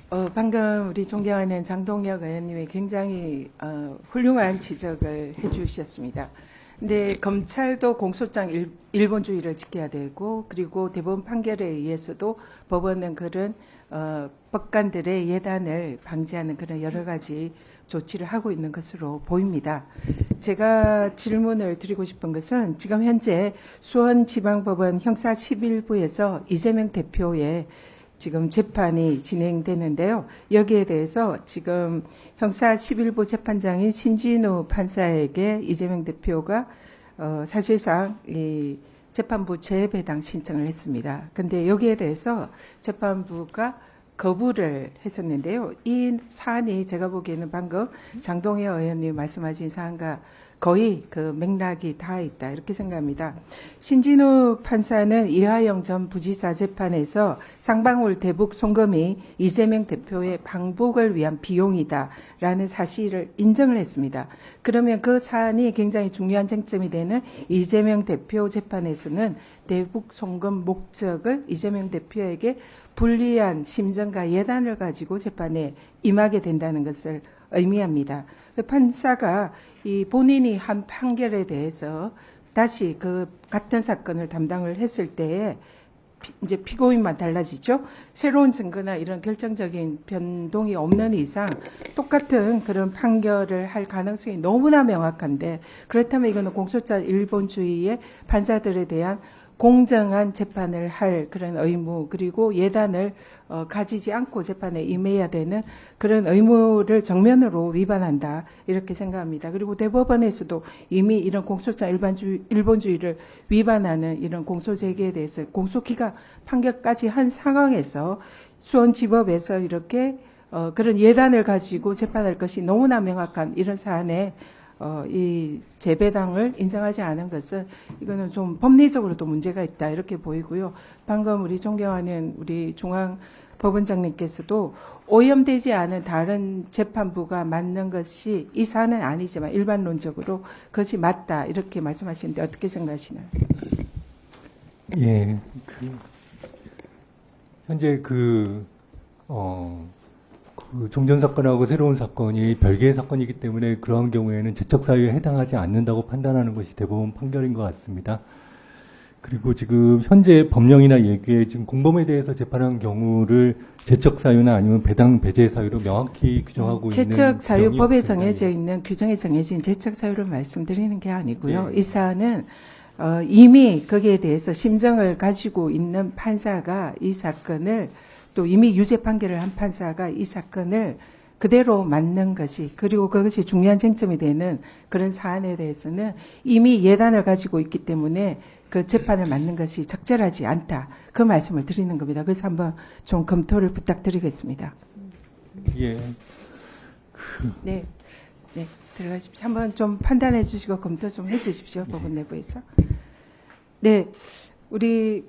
방금 우리 존경하는 장동혁 의원님이 굉장히 훌륭한 지적을 해주셨습니다. 근데 검찰도 공소장 일본주의를 지켜야 되고, 그리고 대법원 판결에 의해서도 법원은 그런 법관들의 예단을 방지하는 그런 여러 가지 조치를 하고 있는 것으로 보입니다. 제가 질문을 드리고 싶은 것은 지금 현재 수원지방법원 형사 11부에서 이재명 대표의 지금 재판이 진행되는데요. 여기에 대해서 지금 형사 11부 재판장인 신진우 판사에게 이재명 대표가 사실상 이 재판부 재배당 신청을 했습니다. 근데 여기에 대해서 재판부가 거부를 했었는데요. 이 사안이 제가 보기에는 방금 장동혁 의원님 말씀하신 사안과 거의 그 맥락이 다 있다 이렇게 생각합니다. 신진우 판사는 이하영 전 부지사 재판에서 쌍방울 대북 송금이 이재명 대표의 방북을 위한 비용이다라는 사실을 인정을 했습니다. 그러면 그 사안이 굉장히 중요한 쟁점이 되는 이재명 대표 재판에서는 대북 송금 목적을 이재명 대표에게 불리한 심정과 예단을 가지고 재판에 임하게 된다는 것을 의미합니다. 판사가 이 본인이 한 판결에 대해서 다시 그 같은 사건을 담당을 했을 때에 이제 피고인만 달라지죠. 새로운 증거나 이런 결정적인 변동이 없는 이상 똑같은 그런 판결을 할 가능성이 너무나 명확한데, 그렇다면 이거는 공소장 일본주의의 판사들에 대한 공정한 재판을 할 그런 의무, 그리고 예단을 가지지 않고 재판에 임해야 되는 그런 의무를 정면으로 위반한다 이렇게 생각합니다. 그리고 대법원에서도 이미 이런 공소장 일본주의를 위반하는 이런 공소 제기에 대해서 공소기각 판결까지 한 상황에서 수원지법에서 이렇게 그런 예단을 가지고 재판할 것이 너무나 명확한 이런 사안에 이 재배당을 인정하지 않은 것은 이거는 좀 법리적으로도 문제가 있다 이렇게 보이고요. 방금 우리 존경하는 우리 중앙법원장님께서도 오염되지 않은 다른 재판부가 맞는 것이 이 사안은 아니지만 일반론적으로 그것이 맞다 이렇게 말씀하시는데 어떻게 생각하시나요? 예, 현재 종전 사건하고 새로운 사건이 별개의 사건이기 때문에 그러한 경우에는 재척 사유에 해당하지 않는다고 판단하는 것이 대법원 판결인 것 같습니다. 그리고 지금 현재 법령이나 예규에 지금 공범에 대해서 재판한 경우를 재척 사유나 아니면 배당 배제 사유로 명확히 규정하고 있는 재척 사유법에 없습니다. 정해져 있는 규정에 정해진 재척 사유를 말씀드리는 게 아니고요. 네. 이 사안은 이미 거기에 대해서 심정을 가지고 있는 판사가 이 사건을 또 이미 유죄 판결을 한 판사가 이 사건을 그대로 맞는 것이, 그리고 그것이 중요한 쟁점이 되는 그런 사안에 대해서는 이미 예단을 가지고 있기 때문에 그 재판을 맞는 것이 적절하지 않다. 그 말씀을 드리는 겁니다. 그래서 한번 좀 검토를 부탁드리겠습니다. 예. 네, 들어가십시오. 한번 좀 판단해 주시고 검토 좀 해 주십시오. 법원 내부에서. 네, 우리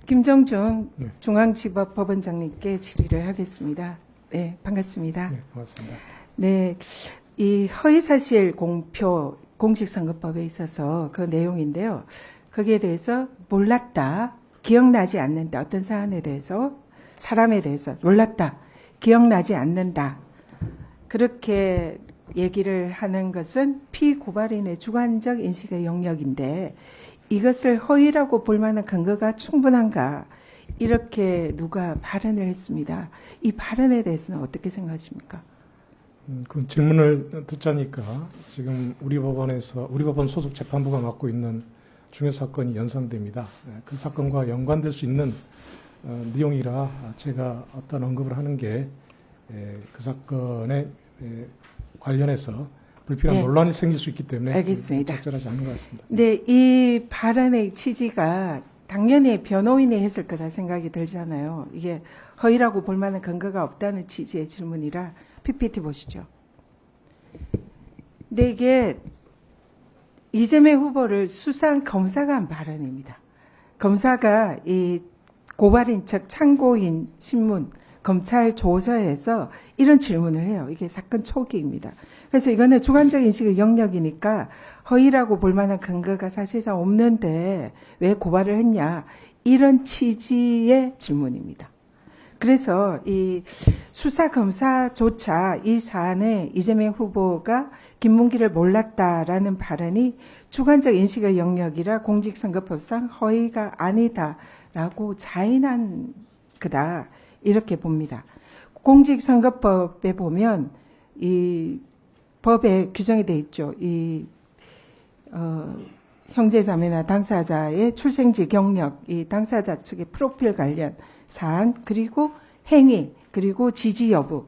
김정중 중앙지법 법원장님께 질의를 하겠습니다. 네, 반갑습니다. 네, 고맙습니다. 네, 이 허위사실 공표 공직선거법에 있어서 그 내용인데요. 거기에 대해서 몰랐다, 기억나지 않는다, 어떤 사안에 대해서, 사람에 대해서 몰랐다, 기억나지 않는다, 그렇게 얘기를 하는 것은 피고발인의 주관적 인식의 영역인데 이것을 허위라고 볼 만한 근거가 충분한가, 이렇게 누가 발언을 했습니다. 이 발언에 대해서는 어떻게 생각하십니까? 그 질문을 듣자니까 지금 우리 법원 소속 재판부가 맡고 있는 중요 사건이 연상됩니다. 그 사건과 연관될 수 있는 내용이라 제가 어떤 언급을 하는 게 그 사건에 관련해서 불필요한 논란이 생길 수 있기 때문에 알겠습니다. 적절하지 않은 것 같습니다. 네, 이 발언의 취지가 당연히 변호인이 했을 거다 생각이 들잖아요. 이게 허위라고 볼 만한 근거가 없다는 취지의 질문이라 PPT 보시죠. 근데 이게 이재명 후보를 수사한 검사가 한 발언입니다. 검사가 이 고발인 척 참고인 신문 검찰 조서에서 이런 질문을 해요. 이게 사건 초기입니다. 그래서 이거는 주관적 인식의 영역이니까 허위라고 볼 만한 근거가 사실상 없는데 왜 고발을 했냐, 이런 취지의 질문입니다. 그래서 이 수사 검사조차 이 사안에 이재명 후보가 김문기를 몰랐다라는 발언이 주관적 인식의 영역이라 공직선거법상 허위가 아니다라고 자인한 그다 이렇게 봅니다. 공직선거법에 보면 이 법에 규정이 돼 있죠. 이 형제자매나 당사자의 출생지 경력, 이 당사자 측의 프로필 관련 사안, 그리고 행위, 그리고 지지 여부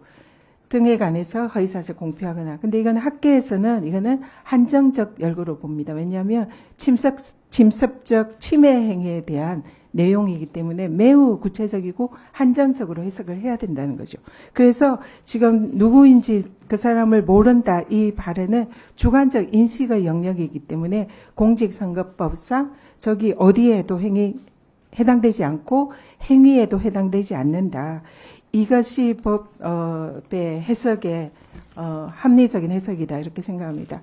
등에 관해서 허위사실 공표하거나. 근데 이거는 학계에서는 이거는 한정적 열거로 봅니다. 왜냐하면 침습적 침해 행위에 대한 내용이기 때문에 매우 구체적이고 한정적으로 해석을 해야 된다는 거죠. 그래서 지금 누구인지 그 사람을 모른다 이 발언은 주관적 인식의 영역이기 때문에 공직선거법상 저기 어디에도 해당되지 않고 행위에도 해당되지 않는다. 이것이 법의 해석의 합리적인 해석이다 이렇게 생각합니다.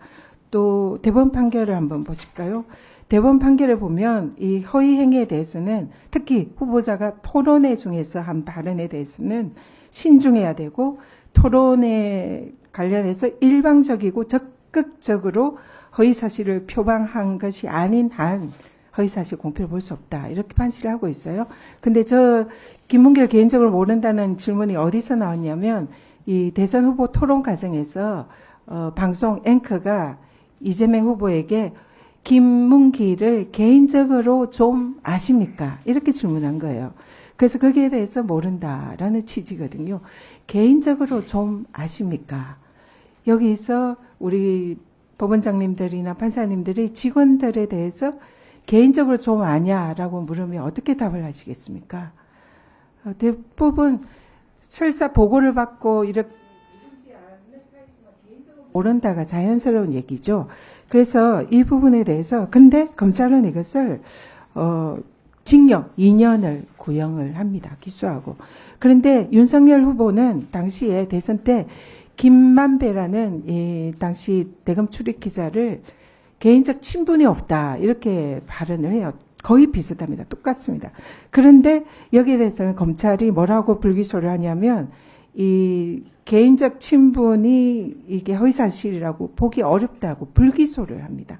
또 대법원 판결을 한번 보실까요? 대법원 판결을 보면 이 허위 행위에 대해서는 특히 후보자가 토론회 중에서 한 발언에 대해서는 신중해야 되고 토론에 관련해서 일방적이고 적극적으로 허위 사실을 표방한 것이 아닌 한 허위사실 공표를 볼 수 없다. 이렇게 판시를 하고 있어요. 근데 저 김문기를 개인적으로 모른다는 질문이 어디서 나왔냐면 이 대선 후보 토론 과정에서 방송 앵커가 이재명 후보에게 김문기를 개인적으로 좀 아십니까? 이렇게 질문한 거예요. 그래서 거기에 대해서 모른다라는 취지거든요. 개인적으로 좀 아십니까? 여기서 우리 법원장님들이나 판사님들이 직원들에 대해서 개인적으로 좀 아냐라고 물으면 어떻게 답을 하시겠습니까? 대부분 설사 보고를 받고 이렇게 모른다가 자연스러운 얘기죠. 그래서 이 부분에 대해서 근데 검찰은 이것을 징역 2년을 구형을 합니다. 기소하고. 그런데 윤석열 후보는 당시에 대선 때 김만배라는 이 당시 대검 출입 기자를 개인적 친분이 없다 이렇게 발언을 해요. 거의 비슷합니다. 똑같습니다. 그런데 여기에 대해서는 검찰이 뭐라고 불기소를 하냐면 이 개인적 친분이 이게 허위사실이라고 보기 어렵다고 불기소를 합니다.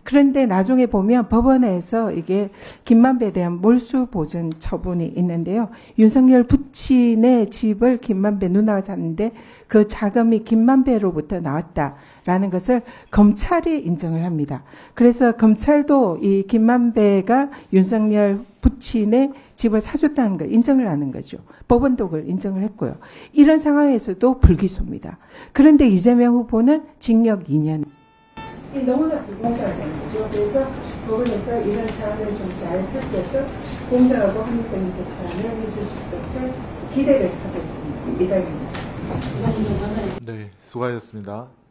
그런데 나중에 보면 법원에서 이게 김만배에 대한 몰수보전 처분이 있는데요. 윤석열 부친의 집을 김만배 누나가 샀는데 그 자금이 김만배로부터 나왔다라는 것을 검찰이 인정을 합니다. 그래서 검찰도 이 김만배가 윤석열 부친의 집을 사줬다는 걸 인정을 하는 거죠. 법원도 그걸 인정을 했고요. 이런 상황에서도 불기소입니다. 그런데 이재명 후보는 징역 2년. 너무나 불공정하다는 거죠. 그래서 법원에서 이런 사안을 좀 잘 살펴서 공정하고 합리적인 재판을 해주실 것을 기대를 하고 있습니다. 이상입니다. 네, 수고하셨습니다.